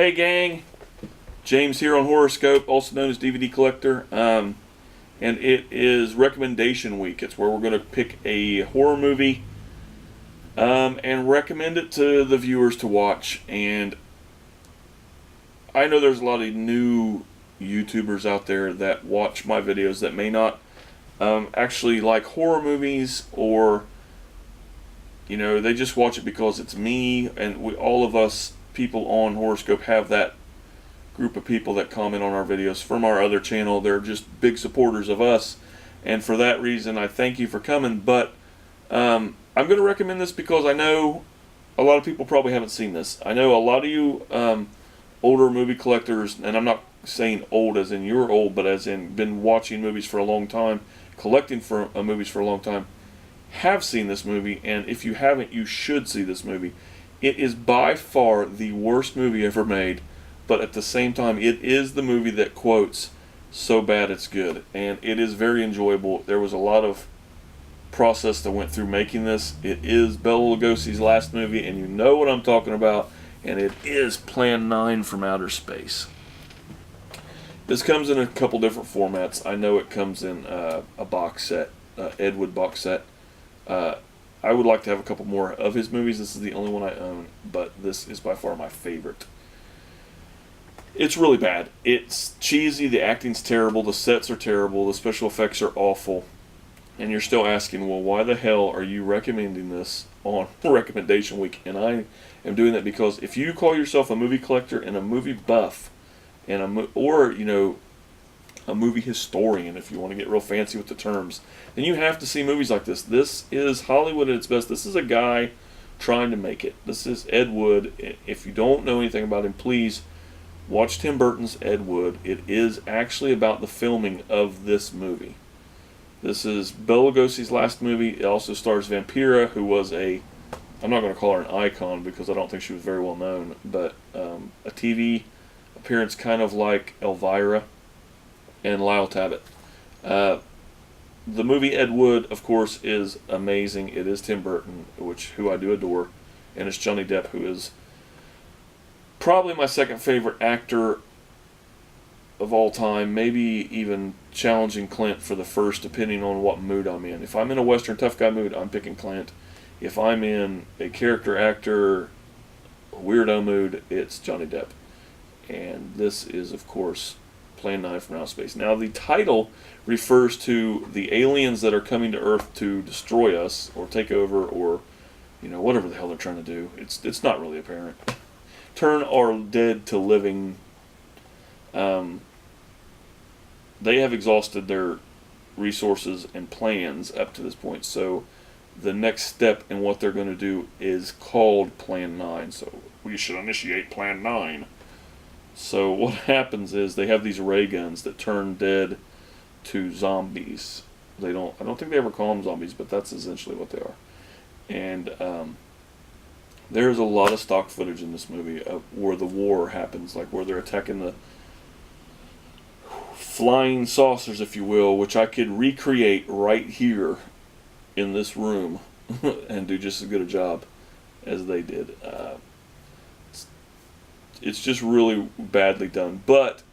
Hey gang, James here on Horoscope, also known as DVD Collector, and it is recommendation week. It's where we're going to pick a horror movie and recommend it to the viewers to watch. And I know there's a lot of new YouTubers out there that watch my videos that may not actually like horror movies, or they just watch it because it's me, and all of us people on Horoscope have that group of people that comment on our videos from our other channel. They're just big supporters of us, and for that reason I thank you for coming. But I'm going to recommend this because I know a lot of people probably haven't seen this. I know a lot of you older movie collectors, and I'm not saying old as in you're old, but as in been watching movies for a long time, collecting for movies for a long time, have seen this movie. And if you haven't, you should see this movie. It is by far the worst movie ever made, but at the same time, it is the movie that quotes "so bad it's good," and it is very enjoyable. There was a lot of process that went through making this. It is Bela Lugosi's last movie, and you know what I'm talking about, and it is Plan 9 from Outer Space. This comes in a couple different formats. I know it comes in a box set, Ed Wood box set. I would like to have a couple more of his movies. This is the only one I own, but this is by far my favorite. It's really bad. It's cheesy, the acting's terrible, the sets are terrible, the special effects are awful, and you're still asking, well, why the hell are you recommending this on recommendation week? And I am doing that because if you call yourself a movie collector and a movie buff, and a movie historian, if you want to get real fancy with the terms, then you have to see movies like this. This is Hollywood at its best. This is a guy trying to make it. This is Ed Wood. If you don't know anything about him, please watch Tim Burton's Ed Wood. It is actually about the filming of this movie. This is Bela Lugosi's last movie. It also stars Vampira, who was I'm not going to call her an icon because I don't think she was very well known, but a TV appearance kind of like Elvira, and Lyle Tabbitt. The movie Ed Wood, of course, is amazing. It is Tim Burton, who I do adore, and it's Johnny Depp, who is probably my second favorite actor of all time, maybe even challenging Clint for the first, depending on what mood I'm in. If I'm in a Western tough guy mood, I'm picking Clint. If I'm in a character actor weirdo mood, it's Johnny Depp. And this is, of course, Plan 9 from Outer Space. Now, the title refers to the aliens that are coming to Earth to destroy us or take over, or whatever the hell they're trying to do. It's not really apparent. Turn our dead to living. They have exhausted their resources and plans up to this point. So the next step in what they're going to do is called Plan 9. So we should initiate Plan 9. So what happens is they have these ray guns that turn dead to zombies. I don't think they ever call them zombies, but that's essentially what they are. And there's a lot of stock footage in this movie of where the war happens, like where they're attacking the flying saucers, if you will, which I could recreate right here in this room and do just as good a job as they did. It's just really badly done, but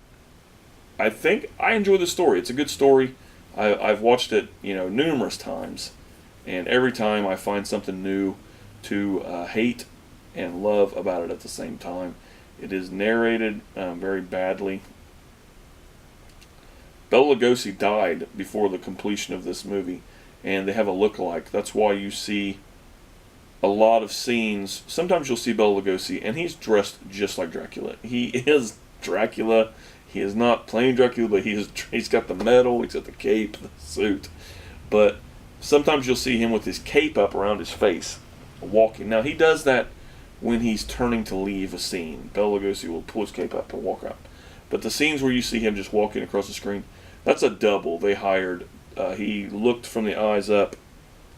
I think I enjoy the story. It's a good story. I've watched it, numerous times, and every time I find something new to hate and love about it at the same time. It is narrated very badly. Bela Lugosi died before the completion of this movie, and they have a look-alike. That's why you see a lot of scenes. Sometimes you'll see Bela Lugosi, and he's dressed just like Dracula. He is Dracula. He is not plain Dracula, but he's got the medal, he's got the cape, the suit. But sometimes you'll see him with his cape up around his face, walking. Now, he does that when he's turning to leave a scene. Bela Lugosi will pull his cape up and walk out. But the scenes where you see him just walking across the screen, that's a double they hired. He looked from the eyes up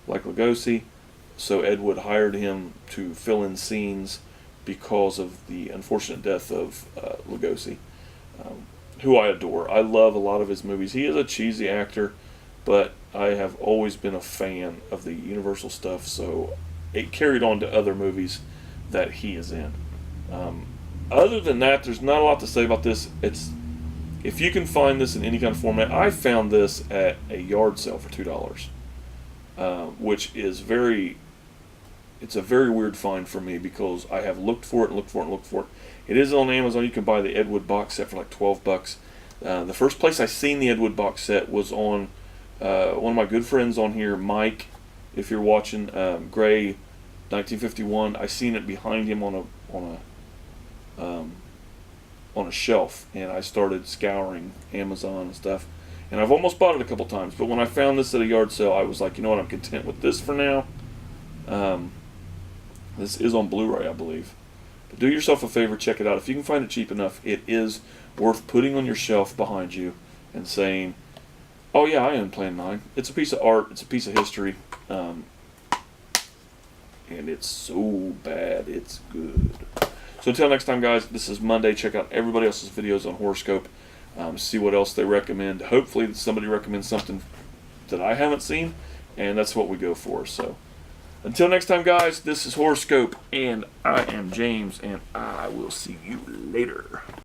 like Lugosi, so Ed Wood hired him to fill in scenes because of the unfortunate death of Lugosi, who I adore. I love a lot of his movies. He is a cheesy actor, but I have always been a fan of the Universal stuff, so it carried on to other movies that he is in. Other than that, there's not a lot to say about this. If you can find this in any kind of format, I found this at a yard sale for $2, which is it's a very weird find for me because I have looked for it and looked for it and looked for it. It is on Amazon. You can buy the Ed Wood box set for like $12. The first place I seen the Ed Wood box set was on one of my good friends on here, Mike. If you're watching, Gray, 1951. I seen it behind him on a shelf, and I started scouring Amazon and stuff. And I've almost bought it a couple times, but when I found this at a yard sale, I was like, you know what, I'm content with this for now. This is on Blu-ray, I believe. But do yourself a favor, check it out. If you can find it cheap enough, it is worth putting on your shelf behind you and saying, oh yeah, I own Plan 9. It's a piece of art, it's a piece of history, and it's so bad, it's good. So until next time, guys, this is Monday. Check out everybody else's videos on Horoscope. See what else they recommend. Hopefully somebody recommends something that I haven't seen, and that's what we go for. So until next time, guys, this is Horoscope, and I am James, and I will see you later.